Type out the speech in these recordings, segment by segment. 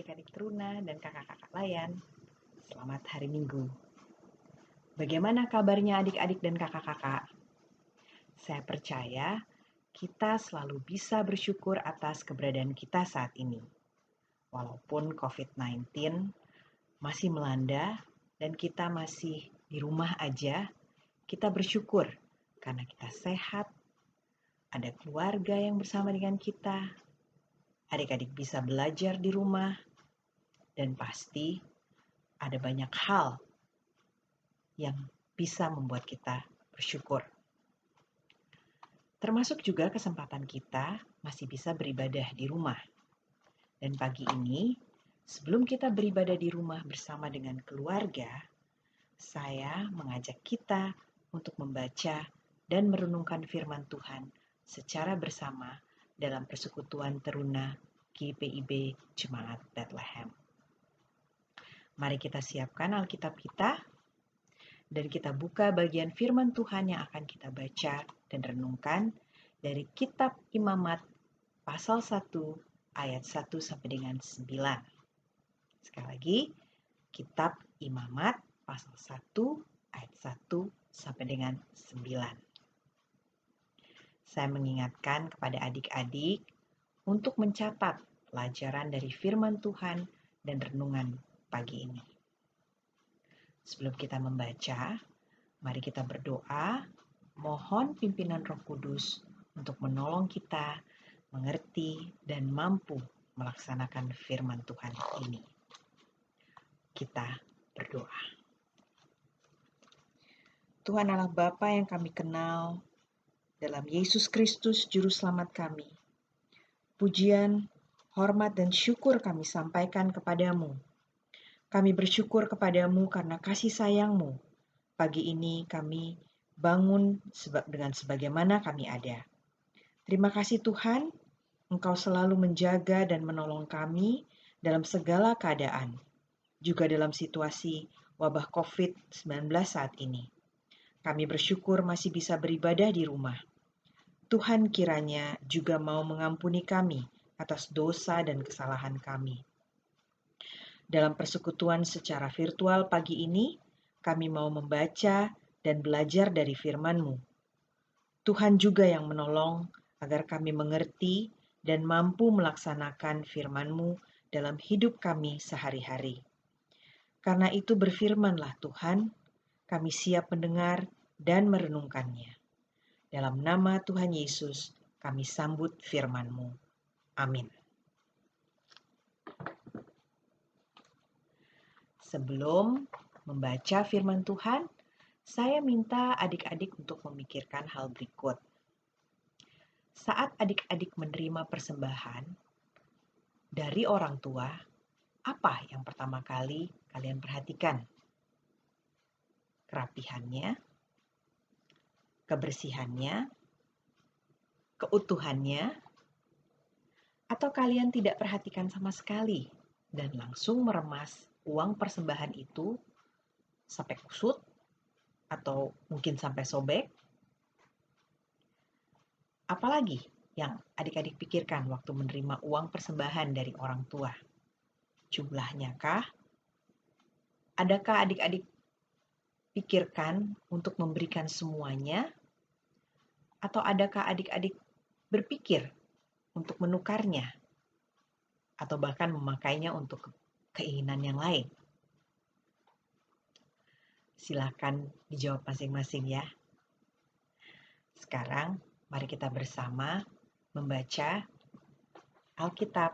adik-adik teruna dan kakak-kakak layan. Selamat hari Minggu. Bagaimana kabarnya adik-adik dan kakak-kakak? Saya percaya kita selalu bisa bersyukur atas keberadaan kita saat ini. Walaupun COVID-19 masih melanda dan kita masih di rumah aja, kita bersyukur karena kita sehat, ada keluarga yang bersama dengan kita, adik-adik bisa belajar di rumah, dan pasti ada banyak hal yang bisa membuat kita bersyukur. Termasuk juga kesempatan kita masih bisa beribadah di rumah. Dan pagi ini, sebelum kita beribadah di rumah bersama dengan keluarga, saya mengajak kita untuk membaca dan merenungkan firman Tuhan secara bersama dalam persekutuan teruna GPIB Jemaat Bethlehem. Mari kita siapkan Alkitab kita dan kita buka bagian firman Tuhan yang akan kita baca dan renungkan dari Kitab Imamat pasal 1 ayat 1 sampai dengan 9. Sekali lagi, Kitab Imamat pasal 1 ayat 1 sampai dengan 9. Saya mengingatkan kepada adik-adik untuk mencatat pelajaran dari firman Tuhan dan renungan pagi ini. Sebelum kita membaca, mari kita berdoa, mohon pimpinan Roh Kudus untuk menolong kita mengerti dan mampu melaksanakan firman Tuhan ini. Kita berdoa. Tuhan Allah Bapa yang kami kenal, dalam Yesus Kristus Juru Selamat kami, pujian, hormat, dan syukur kami sampaikan kepadamu. Kami bersyukur kepadamu karena kasih sayang-Mu. Pagi ini kami bangun dengan sebagaimana kami ada. Terima kasih Tuhan, Engkau selalu menjaga dan menolong kami dalam segala keadaan, juga dalam situasi wabah COVID-19 saat ini. Kami bersyukur masih bisa beribadah di rumah. Tuhan kiranya juga mau mengampuni kami atas dosa dan kesalahan kami. Dalam persekutuan secara virtual pagi ini, kami mau membaca dan belajar dari firman-Mu. Tuhan juga yang menolong agar kami mengerti dan mampu melaksanakan firman-Mu dalam hidup kami sehari-hari. Karena itu berfirmanlah Tuhan, kami siap mendengar dan merenungkannya. Dalam nama Tuhan Yesus, kami sambut firman-Mu. Amin. Sebelum membaca firman Tuhan, saya minta adik-adik untuk memikirkan hal berikut. Saat adik-adik menerima persembahan dari orang tua, apa yang pertama kali kalian perhatikan? Kerapihannya, kebersihannya, keutuhannya, atau kalian tidak perhatikan sama sekali dan langsung meremas uang persembahan itu sampai kusut atau mungkin sampai sobek? Apalagi yang adik-adik pikirkan waktu menerima uang persembahan dari orang tua? Jumlahnya kah? Adakah adik-adik pikirkan untuk memberikan semuanya? Atau adakah adik-adik berpikir untuk menukarnya? Atau bahkan memakainya untuk keinginan yang lain? Silakan dijawab masing-masing ya. Sekarang mari kita bersama membaca Alkitab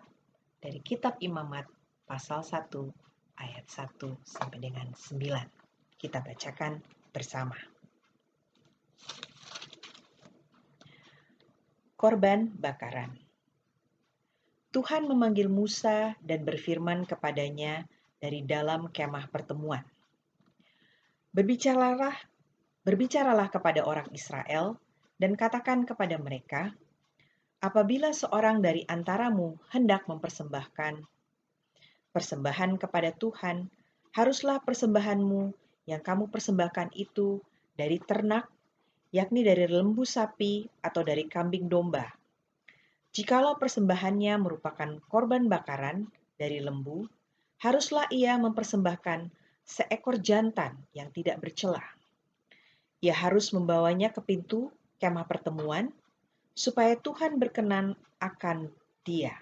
dari Kitab Imamat pasal 1 ayat 1 sampai dengan 9. Kita bacakan bersama. Korban bakaran. Tuhan memanggil Musa dan berfirman kepadanya dari dalam kemah pertemuan. Berbicaralah kepada orang Israel dan katakan kepada mereka, apabila seorang dari antaramu hendak mempersembahkan persembahan kepada Tuhan, haruslah persembahanmu yang kamu persembahkan itu dari ternak, yakni dari lembu sapi atau dari kambing domba. Jikalau persembahannya merupakan korban bakaran, dari lembu, haruslah ia mempersembahkan seekor jantan yang tidak bercela. Ia harus membawanya ke pintu kemah pertemuan, supaya Tuhan berkenan akan dia.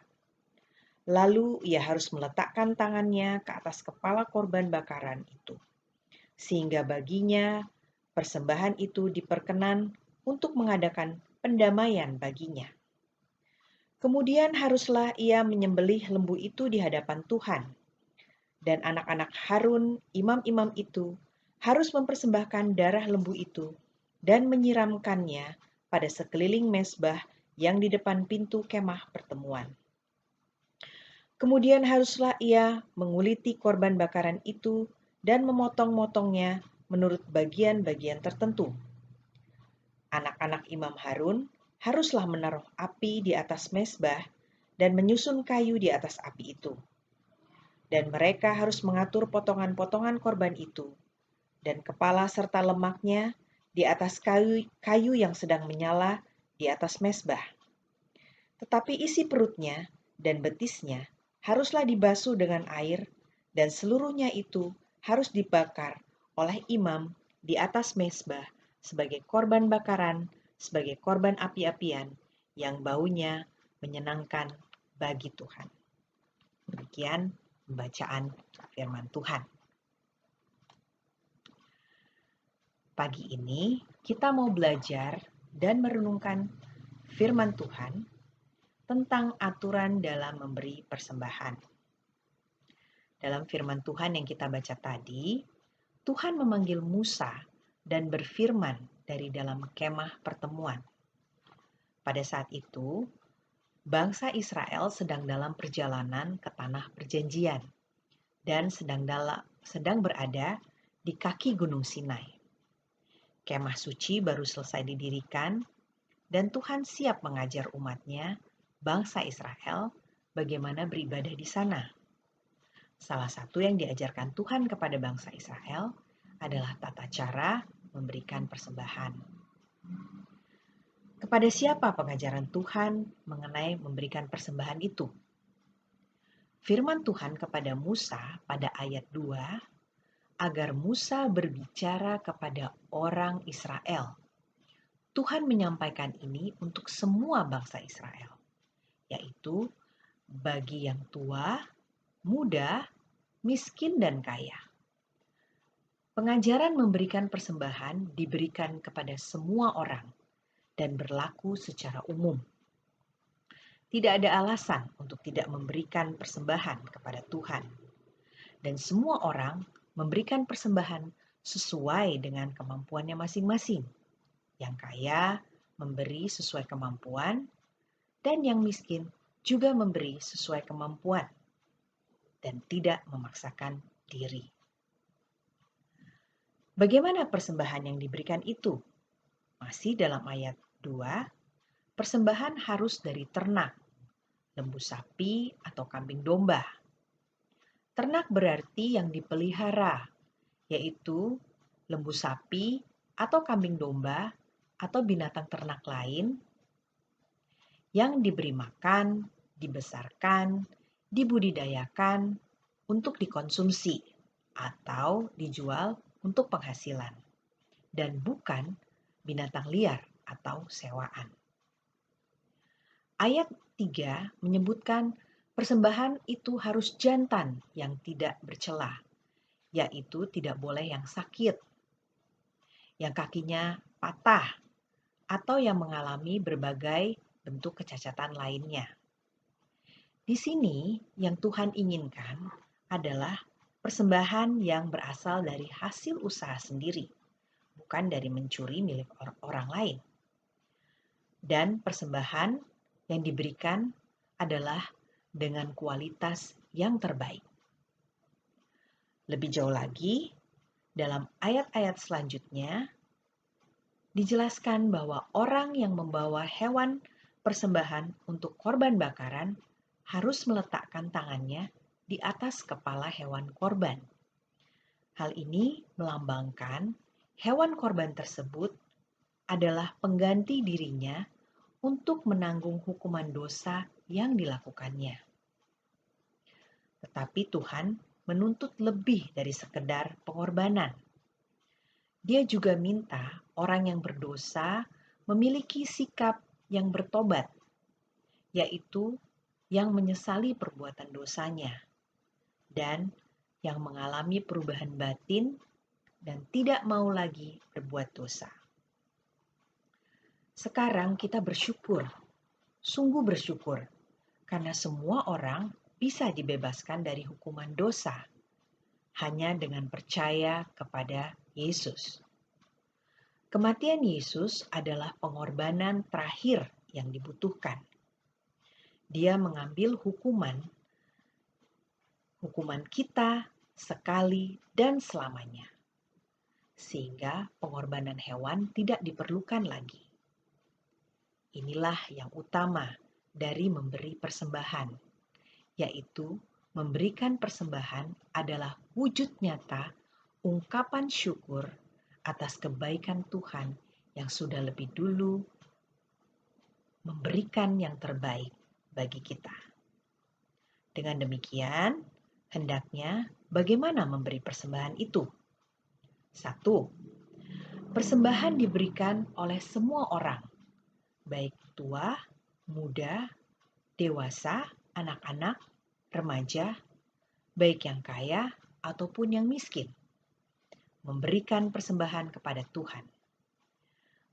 Lalu ia harus meletakkan tangannya ke atas kepala korban bakaran itu, sehingga baginya persembahan itu diperkenan untuk mengadakan pendamaian baginya. Kemudian haruslah ia menyembelih lembu itu di hadapan Tuhan, dan anak-anak Harun, imam-imam itu, harus mempersembahkan darah lembu itu dan menyiramkannya pada sekeliling mezbah yang di depan pintu kemah pertemuan. Kemudian haruslah ia menguliti korban bakaran itu dan memotong-motongnya menurut bagian-bagian tertentu. Anak-anak Imam Harun haruslah menaruh api di atas mezbah dan menyusun kayu di atas api itu. Dan mereka harus mengatur potongan-potongan korban itu dan kepala serta lemaknya di atas kayu yang sedang menyala di atas mezbah. Tetapi isi perutnya dan betisnya haruslah dibasuh dengan air, dan seluruhnya itu harus dibakar oleh imam di atas mezbah sebagai korban bakaran, sebagai korban api-apian yang baunya menyenangkan bagi Tuhan. Demikian pembacaan firman Tuhan. Pagi ini kita mau belajar dan merenungkan firman Tuhan tentang aturan dalam memberi persembahan. Dalam firman Tuhan yang kita baca tadi, Tuhan memanggil Musa dan berfirman dari dalam kemah pertemuan. Pada saat itu, bangsa Israel sedang dalam perjalanan ke tanah perjanjian dan sedang berada di kaki Gunung Sinai. Kemah suci baru selesai didirikan dan Tuhan siap mengajar umatnya, bangsa Israel, bagaimana beribadah di sana. Salah satu yang diajarkan Tuhan kepada bangsa Israel adalah tata cara memberikan persembahan. Kepada siapa pengajaran Tuhan mengenai memberikan persembahan itu? Firman Tuhan kepada Musa pada ayat 2, agar Musa berbicara kepada orang Israel. Tuhan menyampaikan ini untuk semua bangsa Israel, yaitu bagi yang tua, muda, miskin, dan kaya. Pengajaran memberikan persembahan diberikan kepada semua orang dan berlaku secara umum. Tidak ada alasan untuk tidak memberikan persembahan kepada Tuhan. Dan semua orang memberikan persembahan sesuai dengan kemampuannya masing-masing. Yang kaya memberi sesuai kemampuan, dan yang miskin juga memberi sesuai kemampuan, dan tidak memaksakan diri. Bagaimana persembahan yang diberikan itu? Masih dalam ayat 2, persembahan harus dari ternak, lembu sapi atau kambing domba. Ternak berarti yang dipelihara, yaitu lembu sapi atau kambing domba atau binatang ternak lain yang diberi makan, dibesarkan, dibudidayakan untuk dikonsumsi atau dijual untuk penghasilan, dan bukan binatang liar atau sewaan. Ayat 3 menyebutkan persembahan itu harus jantan yang tidak bercela, yaitu tidak boleh yang sakit, yang kakinya patah, atau yang mengalami berbagai bentuk kecacatan lainnya. Di sini yang Tuhan inginkan adalah persembahan yang berasal dari hasil usaha sendiri, bukan dari mencuri milik orang lain. Dan persembahan yang diberikan adalah dengan kualitas yang terbaik. Lebih jauh lagi, dalam ayat-ayat selanjutnya, dijelaskan bahwa orang yang membawa hewan persembahan untuk korban bakaran harus meletakkan tangannya di atas kepala hewan korban. Hal ini melambangkan hewan korban tersebut adalah pengganti dirinya untuk menanggung hukuman dosa yang dilakukannya. Tetapi Tuhan menuntut lebih dari sekedar pengorbanan. Dia juga minta orang yang berdosa memiliki sikap yang bertobat, yaitu yang menyesali perbuatan dosanya dan yang mengalami perubahan batin dan tidak mau lagi berbuat dosa. Sekarang kita bersyukur, sungguh bersyukur, karena semua orang bisa dibebaskan dari hukuman dosa hanya dengan percaya kepada Yesus. Kematian Yesus adalah pengorbanan terakhir yang dibutuhkan. Dia mengambil hukuman kita sekali dan selamanya, sehingga pengorbanan hewan tidak diperlukan lagi. Inilah yang utama dari memberi persembahan, yaitu memberikan persembahan adalah wujud nyata ungkapan syukur atas kebaikan Tuhan yang sudah lebih dulu memberikan yang terbaik bagi kita. Dengan demikian, hendaknya bagaimana memberi persembahan itu? 1. Persembahan diberikan oleh semua orang, baik tua, muda, dewasa, anak-anak, remaja, baik yang kaya ataupun yang miskin. Memberikan persembahan kepada Tuhan.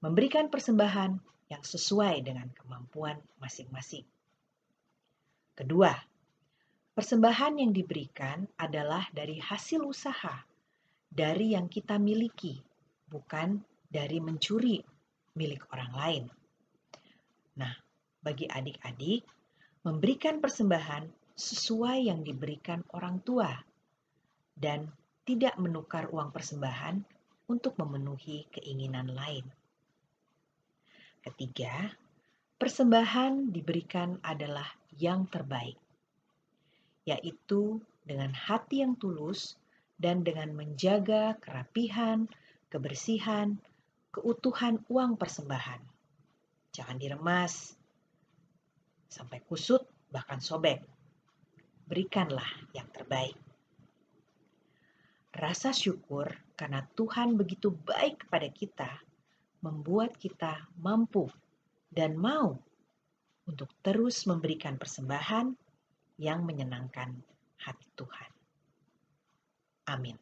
Memberikan persembahan yang sesuai dengan kemampuan masing-masing. Kedua, persembahan yang diberikan adalah dari hasil usaha, dari yang kita miliki, bukan dari mencuri milik orang lain. Nah, bagi adik-adik, memberikan persembahan sesuai yang diberikan orang tua dan tidak menukar uang persembahan untuk memenuhi keinginan lain. Ketiga, persembahan diberikan adalah yang terbaik, yaitu dengan hati yang tulus dan dengan menjaga kerapihan, kebersihan, keutuhan uang persembahan. Jangan diremas sampai kusut bahkan sobek. Berikanlah yang terbaik. Rasa syukur karena Tuhan begitu baik kepada kita membuat kita mampu dan mau untuk terus memberikan persembahan yang menyenangkan hati Tuhan. Amin.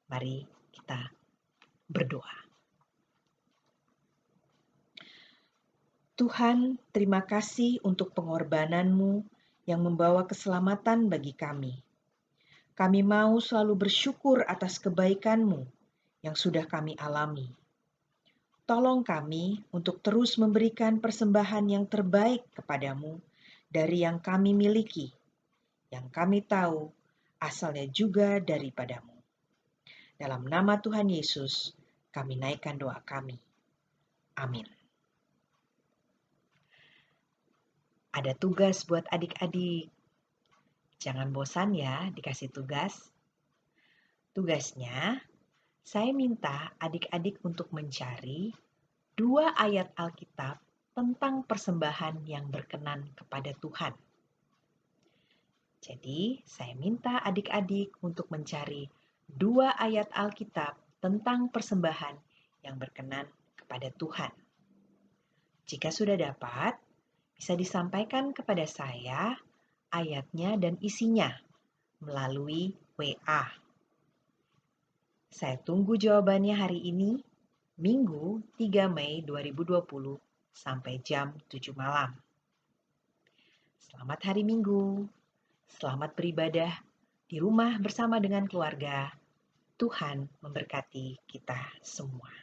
Mari kita berdoa. Tuhan, terima kasih untuk pengorbanan-Mu yang membawa keselamatan bagi kami. Kami mau selalu bersyukur atas kebaikan-Mu yang sudah kami alami. Tolong kami untuk terus memberikan persembahan yang terbaik kepadamu dari yang kami miliki, yang kami tahu asalnya juga daripadamu. Dalam nama Tuhan Yesus, kami naikkan doa kami. Amin. Ada tugas buat adik-adik. Jangan bosan ya dikasih tugas. Tugasnya, saya minta adik-adik untuk mencari 2 ayat Alkitab tentang persembahan yang berkenan kepada Tuhan. Jadi, saya minta adik-adik untuk mencari 2 ayat Alkitab tentang persembahan yang berkenan kepada Tuhan. Jika sudah dapat, bisa disampaikan kepada saya ayatnya dan isinya melalui WA. Saya tunggu jawabannya hari ini, Minggu 3 Mei 2020 sampai jam 7 malam. Selamat hari Minggu, selamat beribadah di rumah bersama dengan keluarga. Tuhan memberkati kita semua.